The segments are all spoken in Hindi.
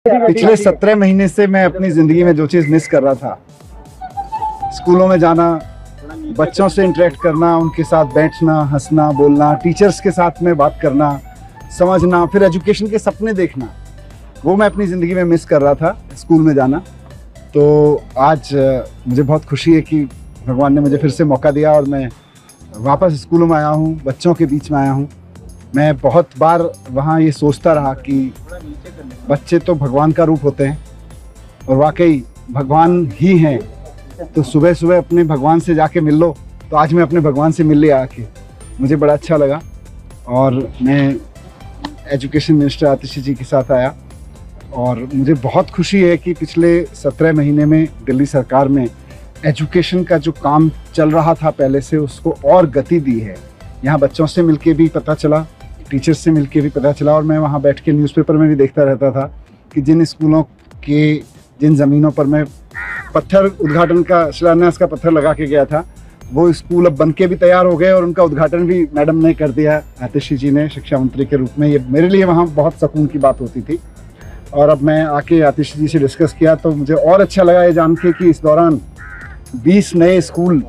पिछले 17 महीने से मैं अपनी ज़िंदगी में जो चीज़ मिस कर रहा था, स्कूलों में जाना, बच्चों से इंटरेक्ट करना, उनके साथ बैठना, हंसना, बोलना, टीचर्स के साथ में बात करना, समझना, फिर एजुकेशन के सपने देखना, वो मैं अपनी ज़िंदगी में मिस कर रहा था, स्कूल में जाना। तो आज मुझे बहुत खुशी है कि भगवान ने मुझे फिर से मौका दिया और मैं वापस स्कूलों में आया हूँ, बच्चों के बीच में आया हूँ। मैं बहुत बार वहाँ ये सोचता रहा कि बच्चे तो भगवान का रूप होते हैं और वाकई भगवान ही हैं। तो सुबह सुबह अपने भगवान से जाके मिल लो। तो आज मैं अपने भगवान से मिल लिया आके, मुझे बड़ा अच्छा लगा। और मैं एजुकेशन मिनिस्टर आतिशी जी के साथ आया और मुझे बहुत खुशी है कि पिछले 17 महीने में दिल्ली सरकार में एजुकेशन का जो काम चल रहा था पहले से, उसको और गति दी है। यहाँ बच्चों से मिलके भी पता चला, टीचर्स से मिलके भी पता चला, और मैं वहाँ बैठ के न्यूज़पेपर में भी देखता रहता था कि जिन स्कूलों के जिन ज़मीनों पर मैं पत्थर उद्घाटन का शिलान्यास का पत्थर लगा के गया था, वो स्कूल अब बन के भी तैयार हो गए और उनका उद्घाटन भी मैडम ने कर दिया, आतिशी जी ने, शिक्षा मंत्री के रूप में। ये मेरे लिए वहाँ बहुत सुकून की बात होती थी। और अब मैं आके आतिशी जी से डिस्कस किया तो मुझे और अच्छा लगा ये जान के कि इस दौरान 20 नए स्कूल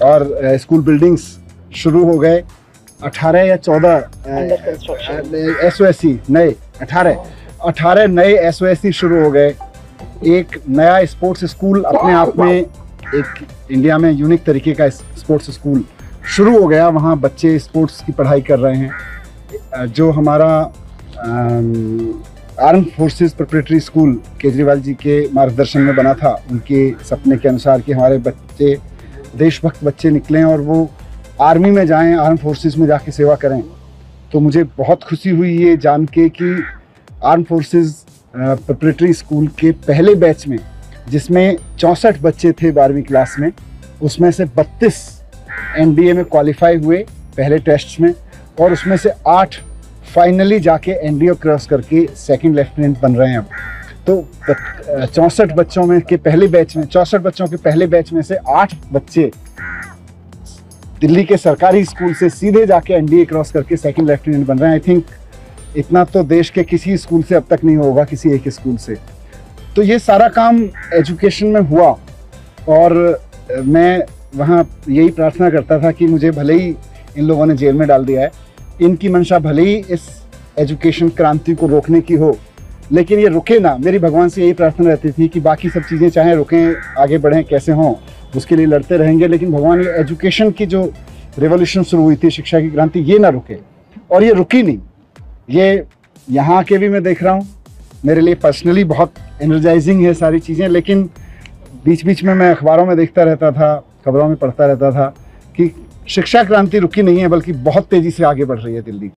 और स्कूल बिल्डिंग्स शुरू हो गए। 18 या 14 SOSC नए 18 नए SOSC शुरू हो गए। एक नया स्पोर्ट्स स्कूल अपने आप में एक इंडिया में यूनिक तरीके का स्पोर्ट्स स्कूल शुरू हो गया। वहाँ बच्चे स्पोर्ट्स की पढ़ाई कर रहे हैं। जो हमारा arm forces preparatory school Kejriwal ji के मार्गदर्शन में बना था, उनके सपने के अनुसार कि हमारे बच्चे देशभक्त बच्चे निकलें और वो आर्मी में जाएं, आर्म फोर्सेस में जाके सेवा करें। तो मुझे बहुत खुशी हुई ये जान के कि आर्म फोर्सेस प्रिपरेटरी स्कूल के पहले बैच में, जिसमें 64 बच्चे थे 12वीं क्लास में, उसमें से 32 NDA में क्वालिफाई हुए पहले टेस्ट में, और उसमें से 8 फाइनली जाके NDA क्रॉस करके सेकंड लेफ्टिनेंट बन रहे हैं अब। तो 64 बच्चों में के पहले बैच में 64 बच्चों के पहले बैच में से 8 बच्चे दिल्ली के सरकारी स्कूल से सीधे जाके NDA क्रॉस करके सेकंड लेफ्टिनेंट बन रहे हैं। आई थिंक इतना तो देश के किसी स्कूल से अब तक नहीं होगा, किसी एक स्कूल से। तो ये सारा काम एजुकेशन में हुआ और मैं वहाँ यही प्रार्थना करता था कि मुझे भले ही इन लोगों ने जेल में डाल दिया है, इनकी मंशा भले ही इस एजुकेशन क्रांति को रोकने की हो, लेकिन ये रुके ना। मेरी भगवान से यही प्रार्थना रहती थी कि बाकी सब चीज़ें चाहे रुकें, आगे बढ़ें, कैसे हों, उसके लिए लड़ते रहेंगे, लेकिन भगवान ये एजुकेशन की जो रिवॉल्यूशन शुरू हुई थी, शिक्षा की क्रांति, ये ना रुके। और ये रुकी नहीं। ये यहाँ के भी मैं देख रहा हूँ, मेरे लिए पर्सनली बहुत एनर्जाइजिंग है सारी चीज़ें। लेकिन बीच बीच में मैं अखबारों में देखता रहता था, खबरों में पढ़ता रहता था कि शिक्षा क्रांति रुकी नहीं है, बल्कि बहुत तेज़ी से आगे बढ़ रही है दिल्ली।